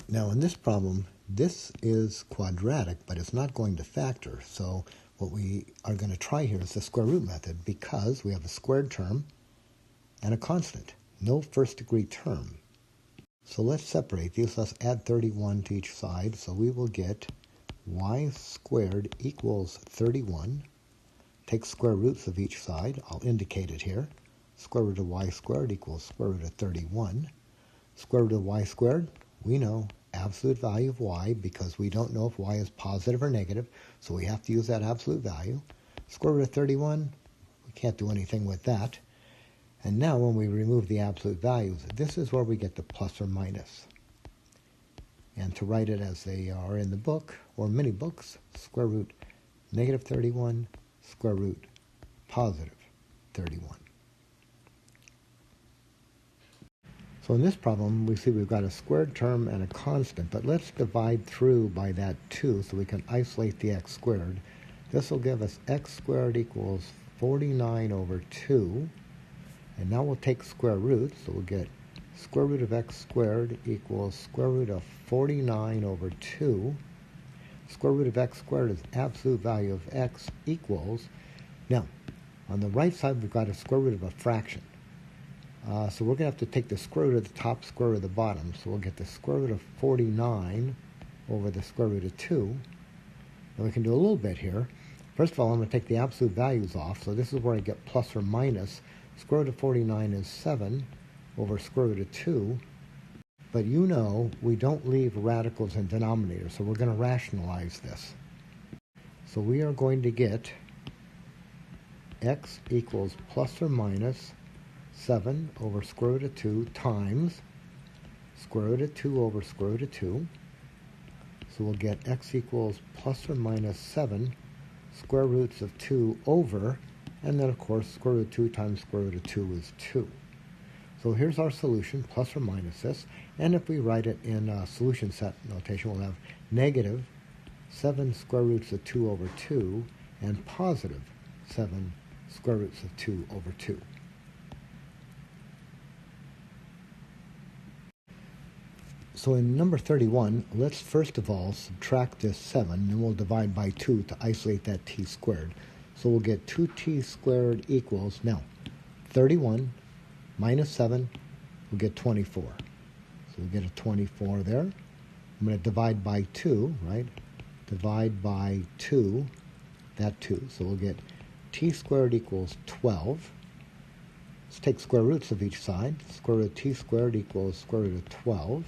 Now in this problem, this is quadratic, but it's not going to factor. So what we are going to try here is the square root method because we have a squared term and a constant, no first degree term. So let's separate these. Let's add 31 to each side. So we will get y squared equals 31. Take square roots of each side. I'll indicate it here. Square root of y squared equals square root of 31. Square root of y squared, we know absolute value of y because we don't know if y is positive or negative, so we have to use that absolute value. Square root of 31, we can't do anything with that. And now when we remove the absolute values, this is where we get the plus or minus. And to write it as they are in the book, or many books, square root negative 31, square root positive 31. So in this problem, we see we've got a squared term and a constant, but let's divide through by that 2 so we can isolate the x squared. This will give us x squared equals 49 over 2. And now we'll take square roots, so we'll get square root of x squared equals square root of 49 over 2. Square root of x squared is absolute value of x equals. Now, on the right side, we've got a square root of a fraction. So we're going to have to take the square root of the top, square root of the bottom. So we'll get the square root of 49 over the square root of 2. And we can do a little bit here. First of all, I'm going to take the absolute values off. So this is where I get plus or minus. Square root of 49 is 7 over square root of 2. But you know we don't leave radicals in denominators, so we're going to rationalize this. So we are going to get x equals plus or minus 7 over square root of 2 times square root of 2 over square root of 2. So we'll get x equals plus or minus 7 square roots of 2 over, and then of course square root of 2 times square root of 2 is 2. So here's our solution, plus or minus this, and if we write it in solution set notation, we'll have negative 7 square roots of 2 over 2 and positive 7 square roots of 2 over 2. So in number 31, let's first of all subtract this 7, and we'll divide by 2 to isolate that t squared. So we'll get 2t squared equals, now, 31 minus 7, we'll get 24. So we get a 24 there. I'm going to divide by 2, right? Divide by 2, that 2. So we'll get t squared equals 12. Let's take square roots of each side. Square root of t squared equals square root of 12.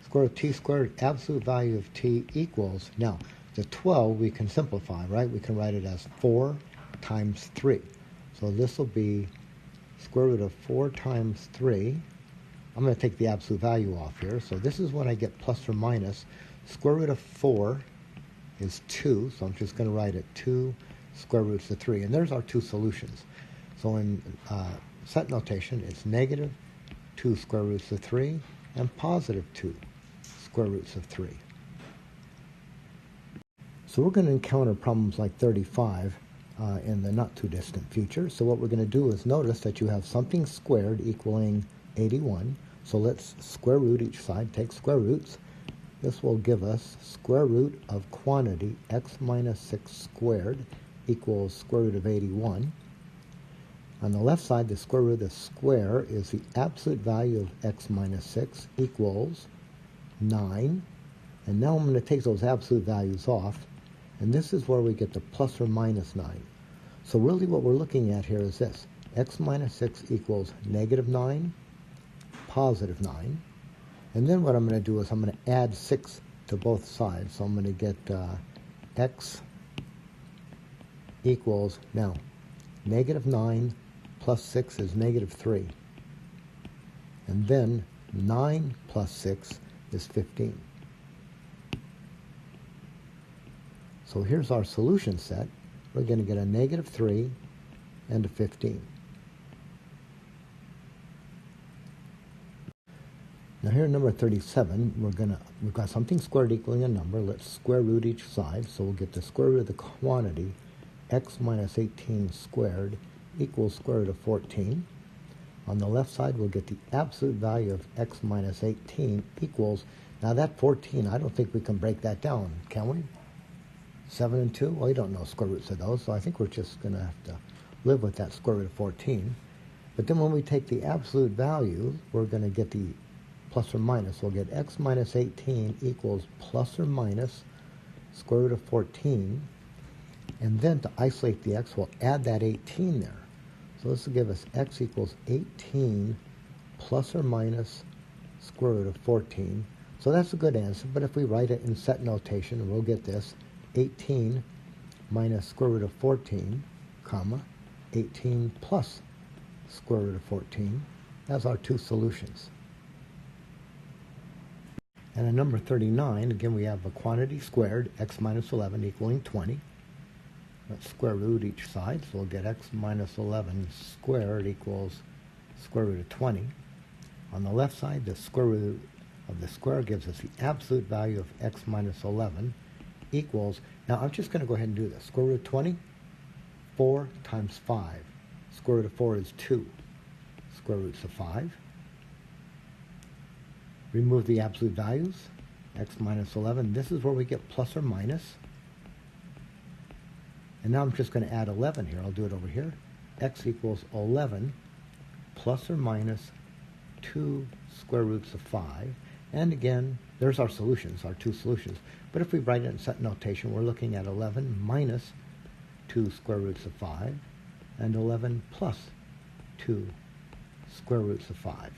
Square root of t squared, absolute value of t equals, now, the 12 we can simplify, right? We can write it as 4 times 3. So this will be square root of 4 times 3. I'm going to take the absolute value off here. So this is when I get plus or minus. Square root of 4 is 2, so I'm just going to write it 2 square roots of 3. And there's our two solutions. So in set notation, it's negative 2 square roots of 3 and positive 2 square roots of 3. So we're going to encounter problems like 35 in the not too distant future. So what we're going to do is notice that you have something squared equaling 81. So let's square root each side, take square roots. This will give us square root of quantity x minus 6 squared equals square root of 81. On the left side, the square root of the square is the absolute value of x minus 6 equals 9. And now I'm going to take those absolute values off, and this is where we get the plus or minus 9. So really what we're looking at here is this. X minus 6 equals negative 9, positive 9. And then what I'm going to do is I'm going to add 6 to both sides. So I'm going to get x equals, now, negative 9 plus 6 is negative 3. And then 9 plus 6 is 15. So here's our solution set. We're going to get a negative 3 and a 15. Now here in number 37, we've got something squared equaling a number. Let's square root each side. So we'll get the square root of the quantity x minus 18 squared equals square root of 14. On the left side, we'll get the absolute value of x minus 18 equals, now that 14, I don't think we can break that down, can we? 7 and 2? Well, we don't know square roots of those, so I think we're just going to have to live with that square root of 14. But then when we take the absolute value, we're going to get the plus or minus. We'll get x minus 18 equals plus or minus square root of 14. And then to isolate the x, we'll add that 18 there. So this will give us x equals 18 plus or minus square root of 14. So that's a good answer, but if we write it in set notation, we'll get this 18 minus square root of 14, comma, 18 plus square root of 14 as our two solutions. And in number 39, again, we have a quantity squared, x minus 11 equaling 20. Let's square root each side, so we'll get x minus 11 squared equals square root of 20. On the left side, the square root of the square gives us the absolute value of x minus 11 equals, now I'm just going to go ahead and do this. Square root of 20, 4 times 5. Square root of 4 is 2. Square roots of 5. Remove the absolute values, x minus 11. This is where we get plus or minus. And now I'm just going to add 11 here. I'll do it over here. X equals 11 plus or minus 2 square roots of 5. And again, there's our solutions, our two solutions. But if we write it in set notation, we're looking at 11 minus 2 square roots of 5 and 11 plus 2 square roots of 5.